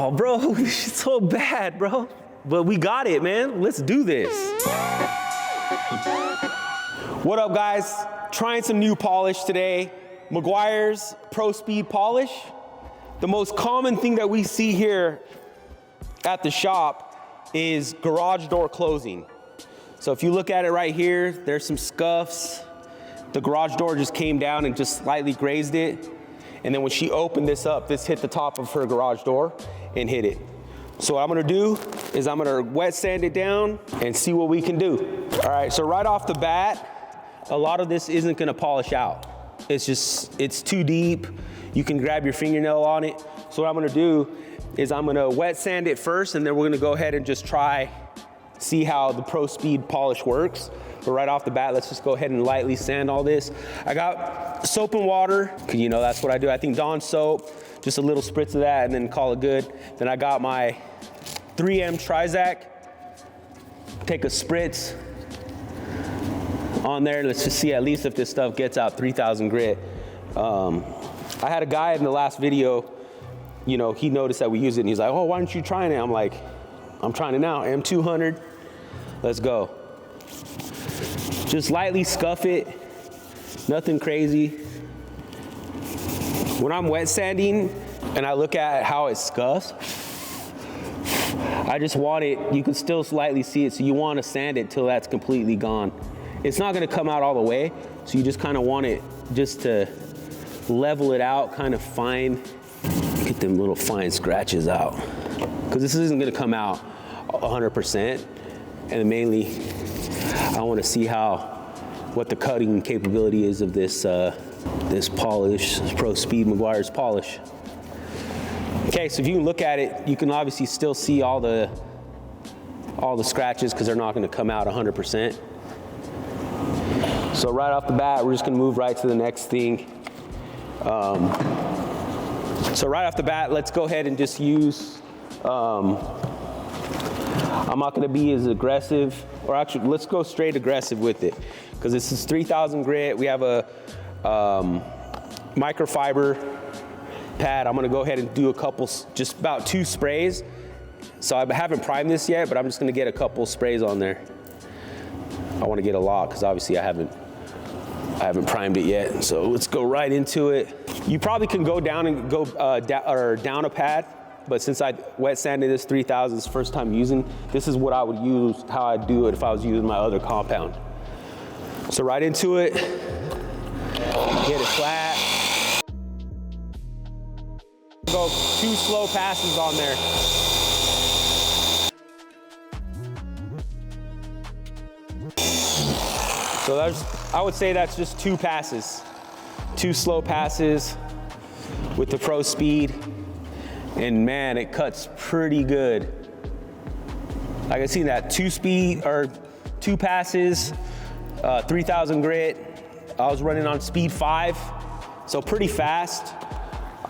Oh, bro, it's so bad, bro. But we got it, man. Let's do this. What up, guys? Trying some new polish today. Meguiar's Pro Speed Polish. The most common thing that we see here at the shop is garage door closing. So if you look at it right here, there's some scuffs. The garage door just came down and just slightly grazed it. And then when she opened this up, this hit the top of her garage door and hit it. So what I'm gonna do is I'm gonna wet sand it down and see what we can do. All right, so right off the bat, a lot of this isn't gonna polish out. It's too deep. You can grab your fingernail on it. So what I'm gonna do is I'm gonna wet sand it first, and then we're gonna go ahead and just see how the Pro Speed polish works. But right off the bat, let's just go ahead and lightly sand all this. I got soap and water, you know, that's what I do. I think Dawn soap, just a little spritz of that and then call it good. Then I got my 3M Trizac. Take a spritz on there. Let's just see at least if this stuff gets out 3,000 grit. I had a guy in the last video, you know, he noticed that we use it and he's like, oh, why aren't you trying it? I'm like, I'm trying it now. M200, let's go. Just lightly scuff it, nothing crazy. When I'm wet sanding and I look at how it scuffs, I just want it, you can still slightly see it, so you want to sand it till that's completely gone. It's not gonna come out all the way, so you just kind of want it just to level it out, kind of fine, get them little fine scratches out. Because this isn't gonna come out 100%, and mainly I want to see what the cutting capability is of this this polish, this Pro Speed Meguiar's polish. Okay, so if you can look at it, you can obviously still see all the scratches because they're not going to come out 100%. So right off the bat, we're just going to move right to the next thing. So right off the bat, let's go ahead and just use. I'm not gonna be as aggressive, or actually, let's go straight aggressive with it, because this is 3,000 grit. We have a microfiber pad. I'm gonna go ahead and do a couple, just about 2 sprays. So I haven't primed this yet, but I'm just gonna get a couple sprays on there. I wanna get a lot, because obviously I haven't primed it yet. So let's go right into it. You probably can go down and go down a pad, but since I wet sanded this 3,000, it's the first time using, this is what I would use, how I'd do it if I was using my other compound. So right into it, get it flat. Go 2 slow passes on there. So I would say that's just 2 passes. 2 slow passes with the Pro Speed. And man, it cuts pretty good. Like I seen that 2 passes, 3,000 grit. I was running on speed 5, so pretty fast.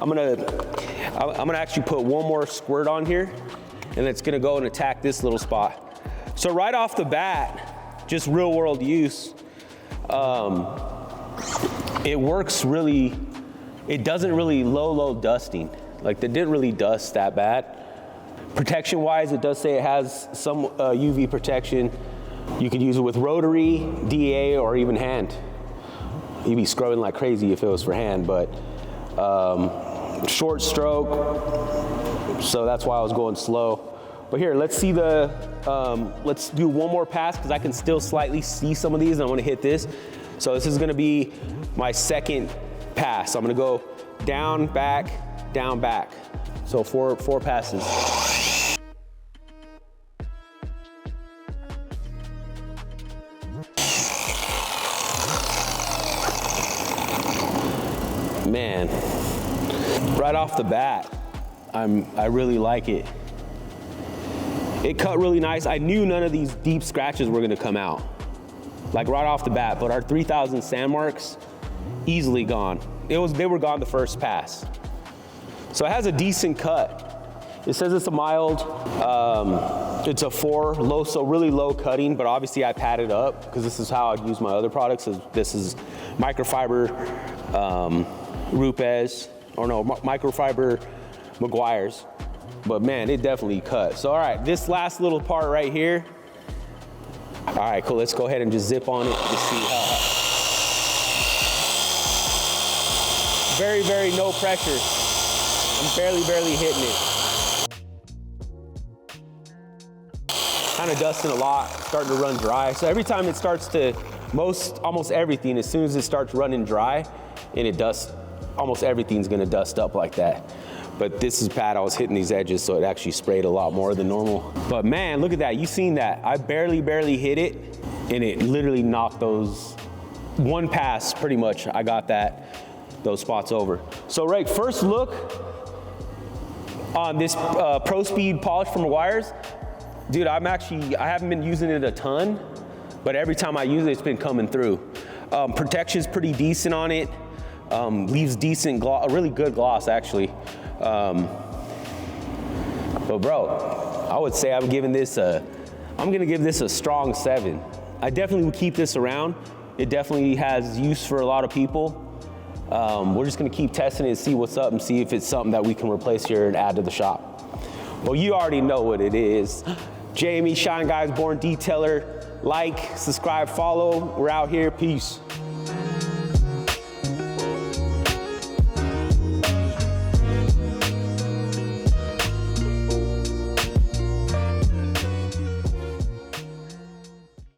I'm gonna actually put 1 more squirt on here, and it's gonna go and attack this little spot. So right off the bat, just real world use, it works really, it doesn't really low dusting. Like, they didn't really dust that bad. Protection wise, it does say it has some UV protection. You could use it with rotary, DA, or even hand. You'd be scrubbing like crazy if it was for hand, but short stroke, so that's why I was going slow. But here, let's see let's do 1 more pass, because I can still slightly see some of these, and I want to hit this. So this is gonna be my second pass. I'm gonna go down, back, down, back. So 4 passes. Man, right off the bat, I really like it. It cut really nice. I knew none of these deep scratches were gonna come out, like right off the bat, but our 3,000 sand marks, easily gone. They were gone the first pass. So it has a decent cut. It says it's a mild, it's a 4, low, so really low cutting, but obviously I padded up because this is how I'd use my other products. This is microfiber microfiber Meguiar's. but man, it definitely cut. So all right, this last little part right here. All right, cool, let's go ahead and just zip on it to see how. Very, very no pressure. I'm barely hitting it. Kind of dusting a lot, starting to run dry. So every time it starts to, almost everything, as soon as it starts running dry and it dusts, almost everything's gonna dust up like that. But this is bad, I was hitting these edges, so it actually sprayed a lot more than normal. But man, look at that, you seen that. I barely hit it, and it literally knocked those, one pass pretty much, I got those spots over. So right, first look on this Pro Speed polish from Meguiars. Dude, I haven't been using it a ton, but every time I use it, it's been coming through. Protection's pretty decent on it. Leaves decent gloss, a really good gloss actually. But bro, I would say I'm gonna give this a strong 7. I definitely would keep this around. It definitely has use for a lot of people. We're just gonna keep testing it and see what's up and see if it's something that we can replace here and add to the shop. Well, you already know what it is. Jamie, Shine Guys Born Detailer. Like, subscribe, follow. We're out here. Peace.